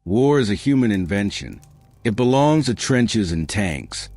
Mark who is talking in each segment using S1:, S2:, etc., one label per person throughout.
S1: War is a human invention. It belongs to trenches and tanks,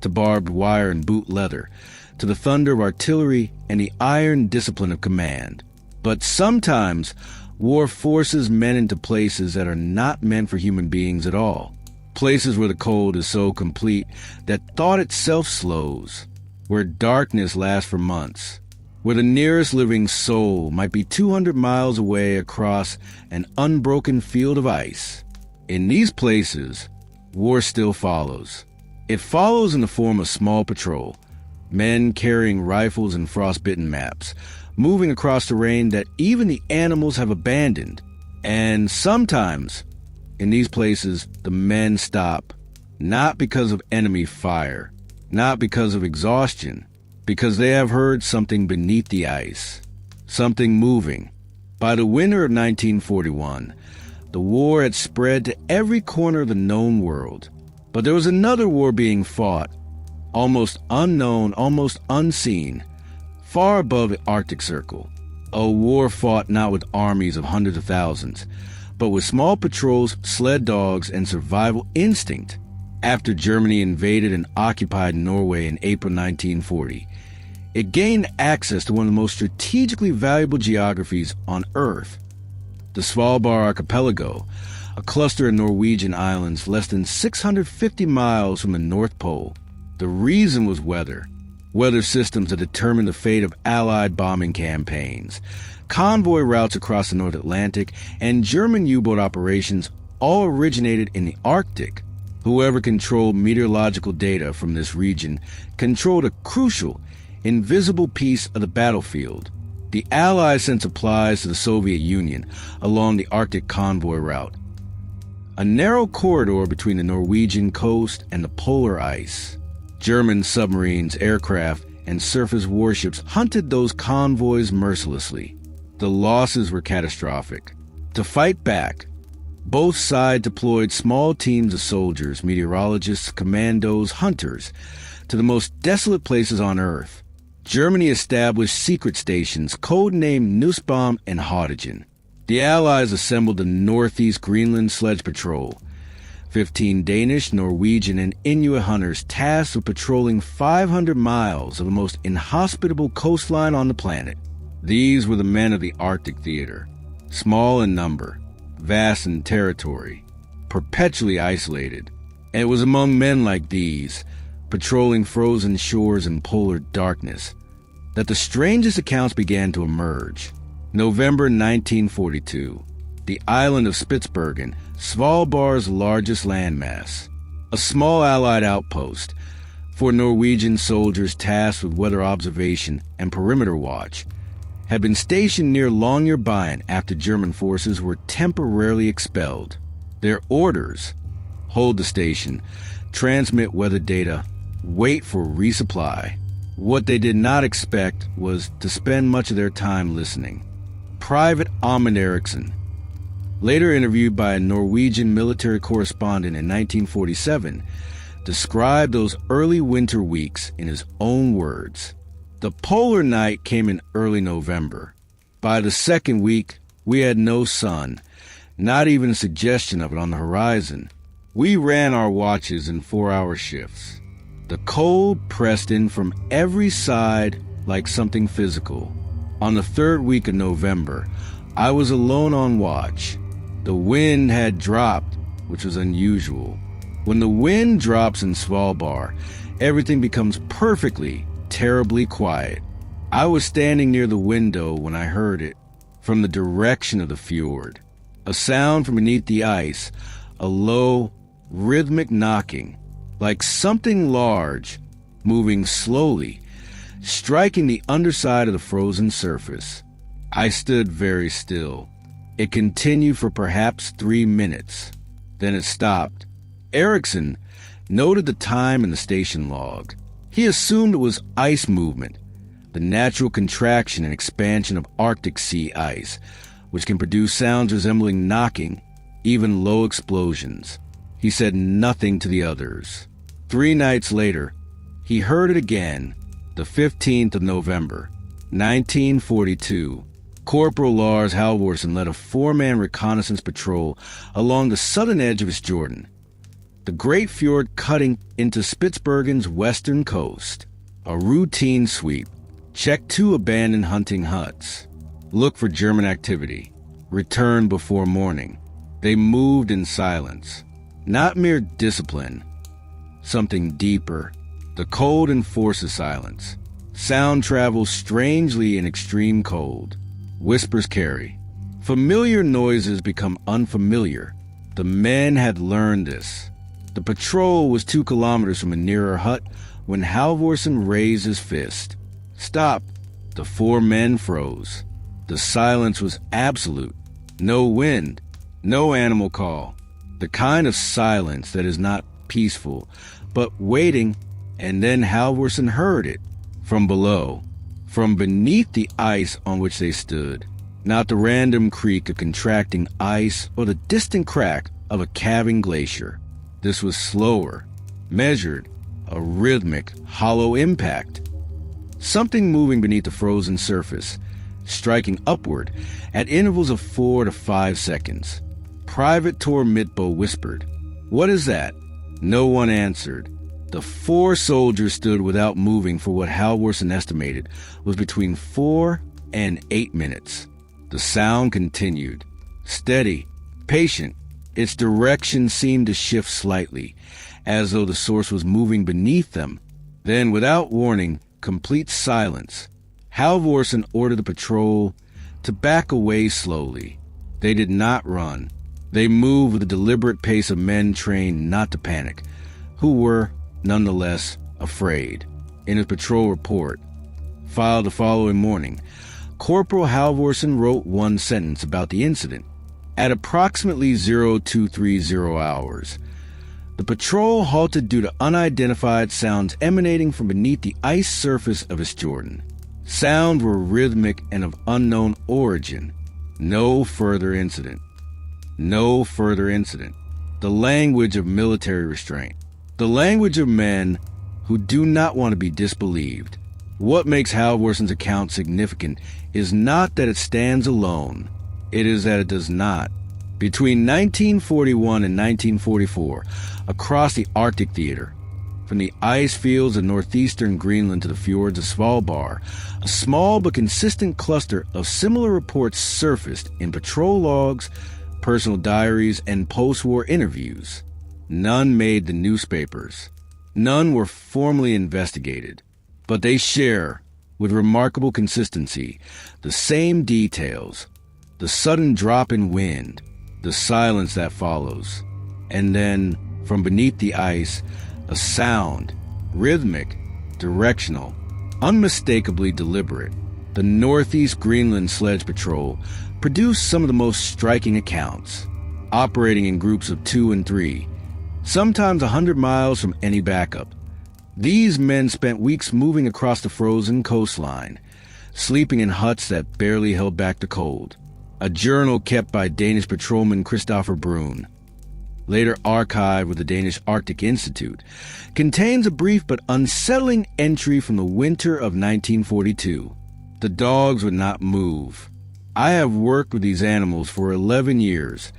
S1: to barbed wire and boot leather, to the thunder of artillery and the iron discipline of command. But sometimes, war forces men into places that are not meant for human beings at all. Places where the cold is so complete that thought itself slows, where darkness lasts for months, where the nearest living soul might be 200 miles away across an unbroken field of ice. In these places, war still follows. It follows in the form of small patrol, men carrying rifles and frostbitten maps, moving across terrain that even the animals have abandoned. And sometimes, in these places, the men stop, not because of enemy fire, not because of exhaustion, because they have heard something beneath the ice, something moving. By the winter of 1941, the war had spread to every corner of the known world. But there was another war being fought, almost unknown, almost unseen, far above the Arctic Circle. A war fought not with armies of hundreds of thousands, but with small patrols, sled dogs, and survival instinct. After Germany invaded and occupied Norway in April 1940, it gained access to one of the most strategically valuable geographies on Earth. The Svalbard archipelago, a cluster of Norwegian islands less than 650 miles from the North Pole. The reason was weather systems that determined the fate of Allied bombing campaigns, convoy routes across the North Atlantic, and German U-boat operations all originated in the Arctic. Whoever controlled meteorological data from this region controlled a crucial, invisible piece of the battlefield. The Allies sent supplies to the Soviet Union along the Arctic convoy route, a narrow corridor between the Norwegian coast and the polar ice. German submarines, aircraft, and surface warships hunted those convoys mercilessly. The losses were catastrophic. To fight back, both sides deployed small teams of soldiers, meteorologists, commandos, hunters, to the most desolate places on Earth. Germany established secret stations codenamed Nussbaum and Haudegen. The Allies assembled the North-East Greenland Sledge Patrol, 15 Danish, Norwegian, and Inuit hunters tasked with patrolling 500 miles of the most inhospitable coastline on the planet. These were the men of the Arctic Theater, small in number, vast in territory, perpetually isolated. And it was among men like these, patrolling frozen shores in polar darkness, that the strangest accounts began to emerge. November 1942, the island of Spitsbergen, Svalbard's largest landmass, a small Allied outpost for Norwegian soldiers tasked with weather observation and perimeter watch, had been stationed near Longyearbyen after German forces were temporarily expelled. Their orders: hold the station, transmit weather data, wait for resupply. What they did not expect was to spend much of their time listening. Private Amund Eriksson, later interviewed by a Norwegian military correspondent in 1947, described those early winter weeks in his own words. The polar night came in early November. By the second week, we had no sun, not even a suggestion of it on the horizon. We ran our watches in 4-hour shifts. The cold pressed in from every side like something physical. On the third week of November, I was alone on watch. The wind had dropped, which was unusual. When the wind drops in Svalbard, everything becomes perfectly, terribly quiet. I was standing near the window when I heard it, from the direction of the fjord. A sound from beneath the ice, a low, rhythmic knocking, like something large, moving slowly, striking the underside of the frozen surface. I stood very still. It continued for perhaps 3 minutes. Then it stopped. Eriksson noted the time in the station log. He assumed it was ice movement, the natural contraction and expansion of Arctic sea ice, which can produce sounds resembling knocking, even low explosions. He said nothing to the others. 3 nights later, he heard it again, the 15th of November, 1942. Corporal Lars Halvorsen led a 4-man reconnaissance patrol along the southern edge of Fjorden, the great fjord cutting into Spitsbergen's western coast. A routine sweep. Check 2 abandoned hunting huts. Look for German activity. Return before morning. They moved in silence. Not mere discipline. Something deeper. The cold enforces silence. Sound travels strangely in extreme cold. Whispers carry. Familiar noises become unfamiliar. The men had learned this. The patrol was 2 kilometers from a nearer hut when Halvorsen raised his fist. Stop! The 4 men froze. The silence was absolute. No wind. No animal call. The kind of silence that is not peaceful, but waiting, and then Halvorsen heard it. From below. From beneath the ice on which they stood. Not the random creak of contracting ice or the distant crack of a calving glacier. This was slower, measured, a rhythmic, hollow impact. Something moving beneath the frozen surface, striking upward at intervals of 4 to 5 seconds. Private Tor Midtbo whispered, "What is that?" No one answered. The 4 soldiers stood without moving for what Halvorsen estimated was between 4 and 8 minutes. The sound continued. Steady, patient. Its direction seemed to shift slightly, as though the source was moving beneath them. Then, without warning, complete silence. Halvorsen ordered the patrol to back away slowly. They did not run. They moved with the deliberate pace of men trained not to panic, who were, nonetheless, afraid. In his patrol report, filed the following morning, Corporal Halvorsen wrote one sentence about the incident. At approximately 0230 hours, the patrol halted due to unidentified sounds emanating from beneath the ice surface of Fjorden. Sounds were rhythmic and of unknown origin. No further incident. No further incident. The language of military restraint. The language of men who do not want to be disbelieved. What makes Halvorsen's account significant is not that it stands alone. It is that it does not. Between 1941 and 1944, across the Arctic theater, from the ice fields of northeastern Greenland to the fjords of Svalbard, a small but consistent cluster of similar reports surfaced in patrol logs, personal diaries, and post-war interviews. None made the newspapers. None were formally investigated. But they share, with remarkable consistency, the same details. The sudden drop in wind, the silence that follows. And then, from beneath the ice, a sound, rhythmic, directional, unmistakably deliberate. The North-East Greenland Sledge Patrol produced some of the most striking accounts, operating in groups of 2 and 3, sometimes 100 miles from any backup. These men spent weeks moving across the frozen coastline, sleeping in huts that barely held back the cold. A journal kept by Danish patrolman Christopher Brun, later archived with the Danish Arctic Institute, contains a brief but unsettling entry from the winter of 1942. The dogs would not move. I have worked with these animals for 11 years,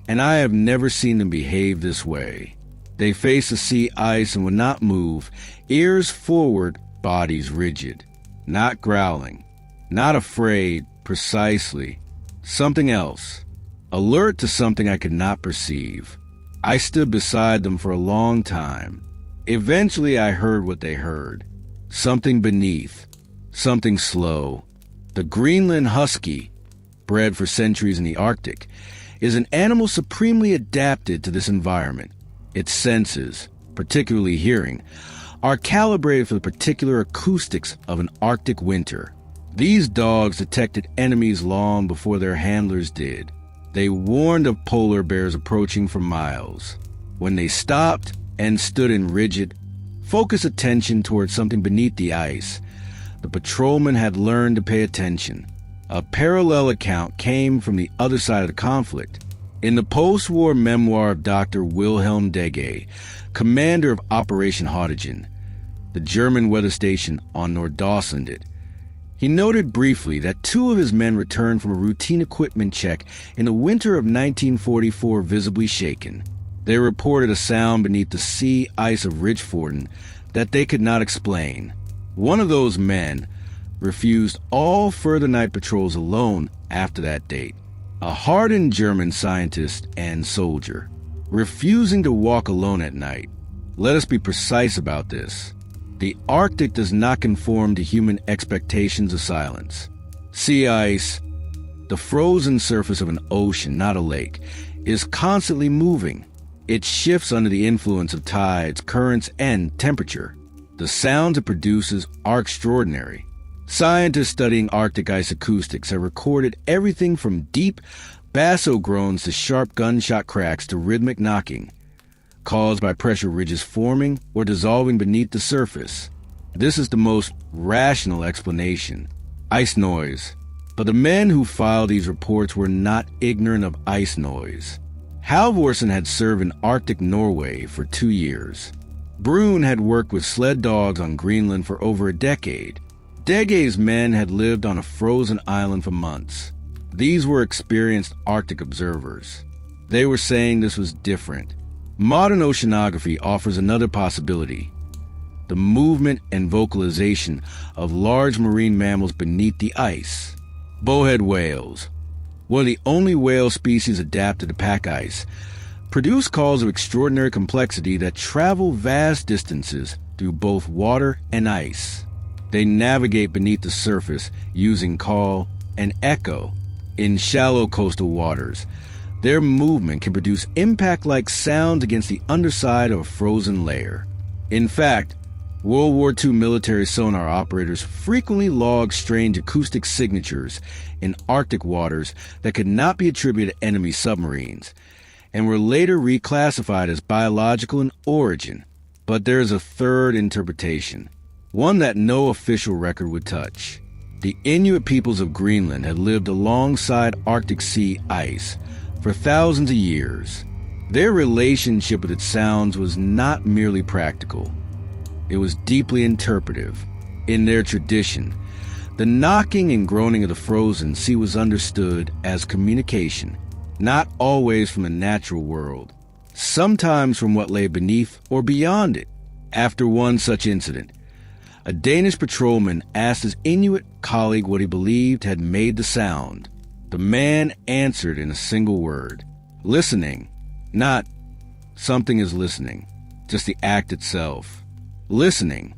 S1: and I have never seen them behave this way. They faced the sea ice and would not move, ears forward, bodies rigid. Not growling, not afraid, precisely. Something else. Alert to something I could not perceive. I stood beside them for a long time. Eventually I heard what they heard. Something beneath. Something slow. The Greenland husky, bred for centuries in the Arctic, is an animal supremely adapted to this environment. Its senses, particularly hearing, are calibrated for the particular acoustics of an Arctic winter. These dogs detected enemies long before their handlers did. They warned of polar bears approaching for miles. When they stopped and stood in rigid, focused attention towards something beneath the ice, the patrolman had learned to pay attention. A parallel account came from the other side of the conflict. In the post-war memoir of Dr. Wilhelm Dege, commander of Operation Haudegen, the German weather station on Nordosslandet, He noted briefly that 2 of his men returned from a routine equipment check in the winter of 1944 visibly shaken. They reported a sound beneath the sea ice of Ridgefjorden that they could not explain. One of those men refused all further night patrols alone after that date. A hardened German scientist and soldier, refusing to walk alone at night. Let us be precise about this. The Arctic does not conform to human expectations of silence. Sea ice, the frozen surface of an ocean, not a lake, is constantly moving. It shifts under the influence of tides, currents, and temperature. The sounds it produces are extraordinary. Scientists studying Arctic ice acoustics have recorded everything from deep basso groans to sharp gunshot cracks to rhythmic knocking, caused by pressure ridges forming or dissolving beneath the surface. This is the most rational explanation. Ice noise. But the men who filed these reports were not ignorant of ice noise. Halvorsen had served in Arctic Norway for 2 years. Brun had worked with sled dogs on Greenland for over a decade. Dege's men had lived on a frozen island for months. These were experienced Arctic observers. They were saying this was different. Modern oceanography offers another possibility: the movement and vocalization of large marine mammals beneath the ice. Bowhead whales, one of the only whale species adapted to pack ice, produce calls of extraordinary complexity that travel vast distances through both water and ice. They navigate beneath the surface using call and echo. In shallow coastal waters, their movement can produce impact-like sounds against the underside of a frozen layer. In fact, World War II military sonar operators frequently logged strange acoustic signatures in Arctic waters that could not be attributed to enemy submarines, and were later reclassified as biological in origin. But there is a third interpretation, one that no official record would touch. The Inuit peoples of Greenland had lived alongside Arctic sea ice for thousands of years. Their relationship with its sounds was not merely practical. It was deeply interpretive. In their tradition, the knocking and groaning of the frozen sea was understood as communication, not always from the natural world, sometimes from what lay beneath or beyond it. After one such incident, a Danish patrolman asked his Inuit colleague what he believed had made the sound. The man answered in a single word: listening. Not something is listening, just the act itself. Listening.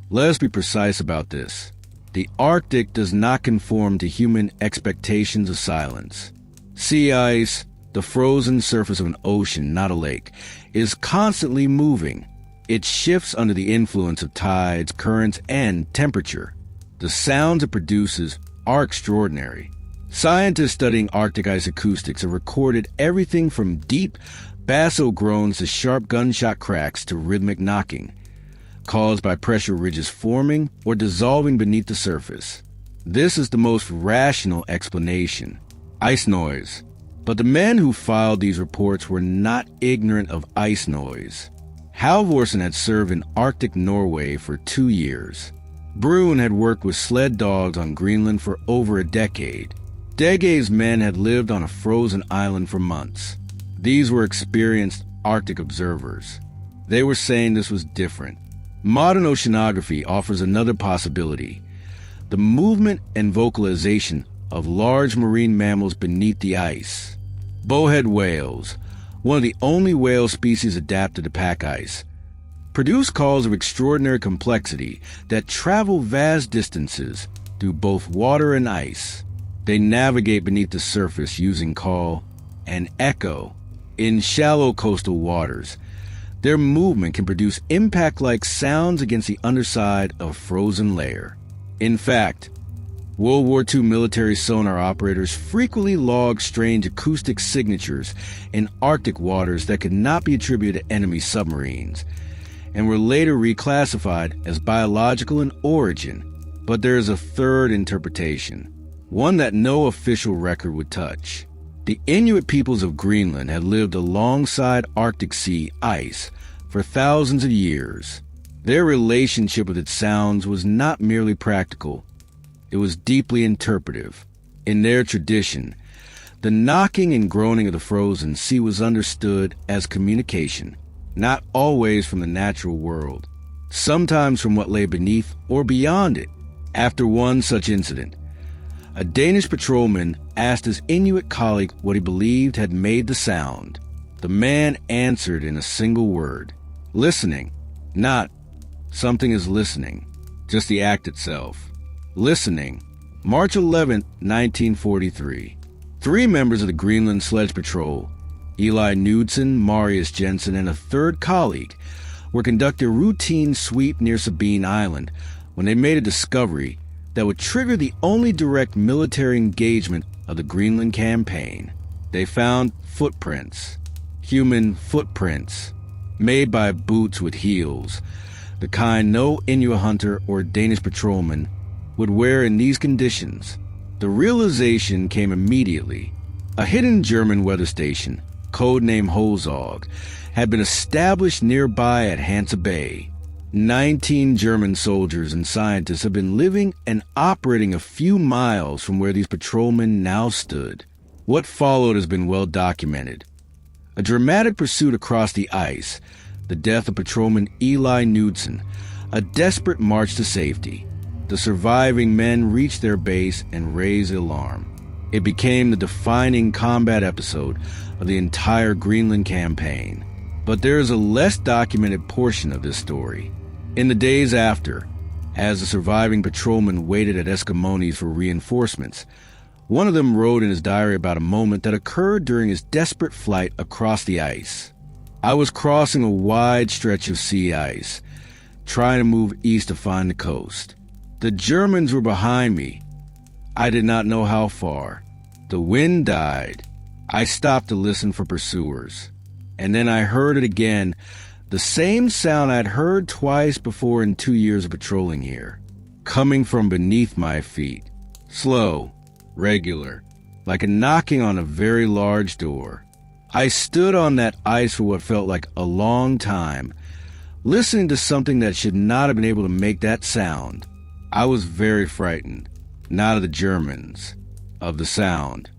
S1: Let us be precise about this. The Arctic does not conform to human expectations of silence. Sea ice, the frozen surface of an ocean, not a lake, is constantly moving. It shifts under the influence of tides, currents, and temperature. The sounds it produces are extraordinary. Scientists studying Arctic ice acoustics have recorded everything from deep basso groans to sharp gunshot cracks to rhythmic knocking, caused by pressure ridges forming or dissolving beneath the surface. This is the most rational explanation: ice noise. But the men who filed these reports were not ignorant of ice noise. Halvorsen had served in Arctic Norway for 2 years. Brun had worked with sled dogs on Greenland for over a decade. Dege's men had lived on a frozen island for months. These were experienced Arctic observers. They were saying this was different. Modern oceanography offers another possibility: the movement and vocalization of large marine mammals beneath the ice. Bowhead whales, one of the only whale species adapted to pack ice, produce calls of extraordinary complexity that travel vast distances through both water and ice. They navigate beneath the surface using call and echo. In shallow coastal waters, their movement can produce impact-like sounds against the underside of a frozen layer. In fact, World War II military sonar operators frequently logged strange acoustic signatures in Arctic waters that could not be attributed to enemy submarines, and were later reclassified as biological in origin. But there is a third interpretation, one that no official record would touch. The Inuit peoples of Greenland had lived alongside Arctic sea ice for thousands of years. Their relationship with its sounds was not merely practical. It was deeply interpretive. In their tradition, the knocking and groaning of the frozen sea was understood as communication, not always from the natural world, sometimes from what lay beneath or beyond it. After one such incident, a Danish patrolman asked his Inuit colleague what he believed had made the sound. The man answered in a single word: listening. Not something is listening, just the act itself. Listening. March 11, 1943. 3 members of the Greenland Sledge Patrol, Eli Knudsen, Marius Jensen, and a third colleague, were conducting a routine sweep near Sabine Island when they made a discovery that would trigger the only direct military engagement of the Greenland campaign. They found footprints, human footprints, made by boots with heels, the kind no Inuit hunter or Danish patrolman would wear in these conditions. The realization came immediately. A hidden German weather station, codenamed Hozog, had been established nearby at Hansa Bay. 19 German soldiers and scientists have been living and operating a few miles from where these patrolmen now stood. What followed has been well documented. A dramatic pursuit across the ice, the death of patrolman Eli Knudsen, a desperate march to safety. The surviving men reached their base and raised the alarm. It became the defining combat episode of the entire Greenland campaign. But there is a less documented portion of this story. In the days after, as the surviving patrolmen waited at Eskimos for reinforcements, one of them wrote in his diary about a moment that occurred during his desperate flight across the ice. I was crossing a wide stretch of sea ice, trying to move east to find the coast. The Germans were behind me. I did not know how far. The wind died. I stopped to listen for pursuers. And then I heard it again, the same sound I'd heard twice before in 2 years of patrolling here, coming from beneath my feet. Slow, regular, like a knocking on a very large door. I stood on that ice for what felt like a long time, listening to something that should not have been able to make that sound. I was very frightened, not of the Germans, of the sound.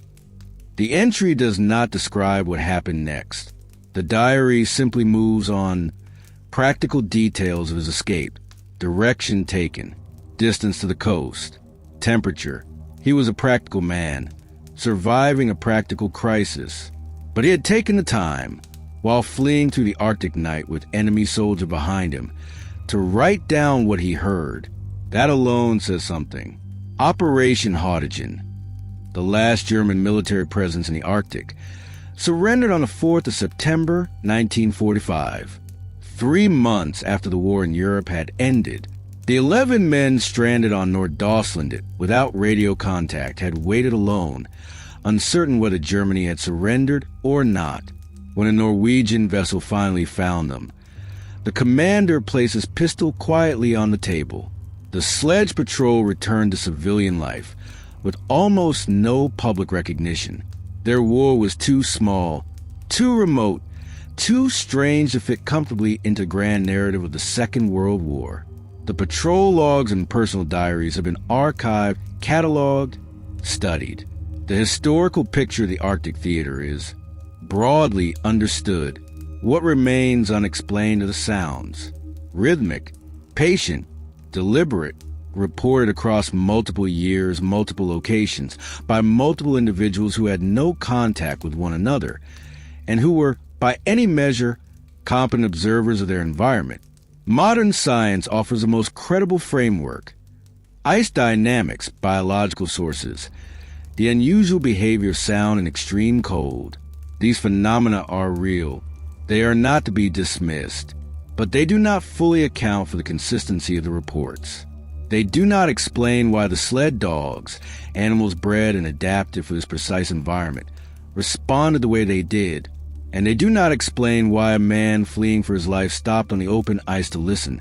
S1: The entry does not describe what happened next. The diary simply moves on practical details of his escape, direction taken, distance to the coast, temperature. He was a practical man, surviving a practical crisis. But he had taken the time, while fleeing through the Arctic night with enemy soldier behind him, to write down what he heard. That alone says something. Operation Haudegen, the last German military presence in the Arctic, surrendered on the 4th of September, 1945. 3 months after the war in Europe had ended, the 11 men stranded on Nordøstlandet without radio contact had waited alone, uncertain whether Germany had surrendered or not. When a Norwegian vessel finally found them, the commander placed his pistol quietly on the table. The sledge patrol returned to civilian life, with almost no public recognition. Their war was too small, too remote, too strange to fit comfortably into the grand narrative of the Second World War. The patrol logs and personal diaries have been archived, cataloged, studied. The historical picture of the Arctic theater is broadly understood. What remains unexplained are the sounds. Rhythmic, patient, deliberate, reported across multiple years, multiple locations, by multiple individuals who had no contact with one another, and who were, by any measure, competent observers of their environment. Modern science offers the most credible framework. Ice dynamics, biological sources, the unusual behavior of sound in extreme cold. These phenomena are real. They are not to be dismissed, but they do not fully account for the consistency of the reports. They do not explain why the sled dogs, animals bred and adapted for this precise environment, responded the way they did, and they do not explain why a man fleeing for his life stopped on the open ice to listen,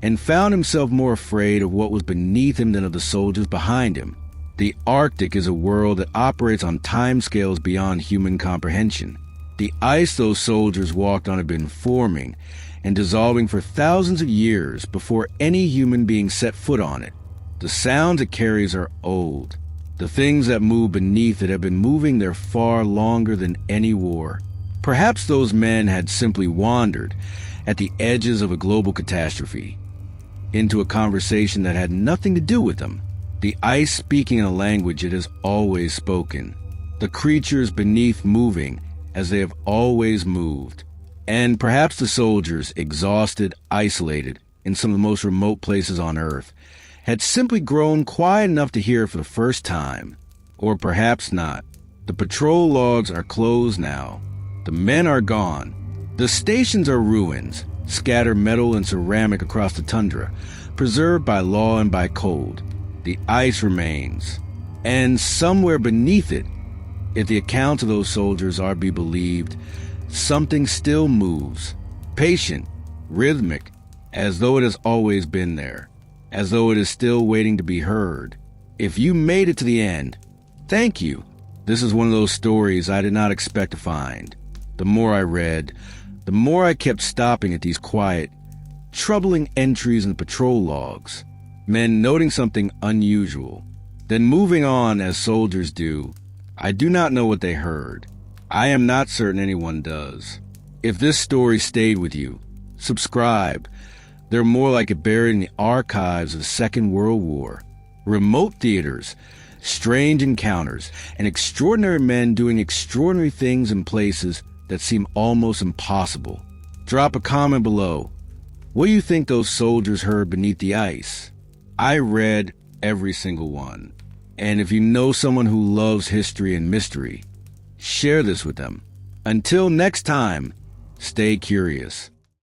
S1: and found himself more afraid of what was beneath him than of the soldiers behind him. The Arctic is a world that operates on timescales beyond human comprehension. The ice those soldiers walked on had been forming and dissolving for thousands of years before any human being set foot on it. The sounds it carries are old. The things that move beneath it have been moving there far longer than any war. Perhaps those men had simply wandered at the edges of a global catastrophe into a conversation that had nothing to do with them. The ice speaking in a language it has always spoken. The creatures beneath moving as they have always moved. And perhaps the soldiers, exhausted, isolated in some of the most remote places on Earth, had simply grown quiet enough to hear for the first time. Or perhaps not. The patrol logs are closed now. The men are gone. The stations are ruins, scattered metal and ceramic across the tundra, preserved by law and by cold. The ice remains. And somewhere beneath it, if the accounts of those soldiers are to be believed, something still moves, patient, rhythmic, as though it has always been there, as though it is still waiting to be heard. If you made it to the end, thank you. This is one of those stories I did not expect to find. The more I read, the more I kept stopping at these quiet, troubling entries in the patrol logs, men noting something unusual, then moving on as soldiers do. I do not know what they heard. I am not certain anyone does. If this story stayed with you, subscribe. They're more like it buried in the archives of the Second World War. Remote theaters, strange encounters, and extraordinary men doing extraordinary things in places that seem almost impossible. Drop a comment below. What do you think those soldiers heard beneath the ice? I read every single one. And if you know someone who loves history and mystery, share this with them. Until next time, stay curious.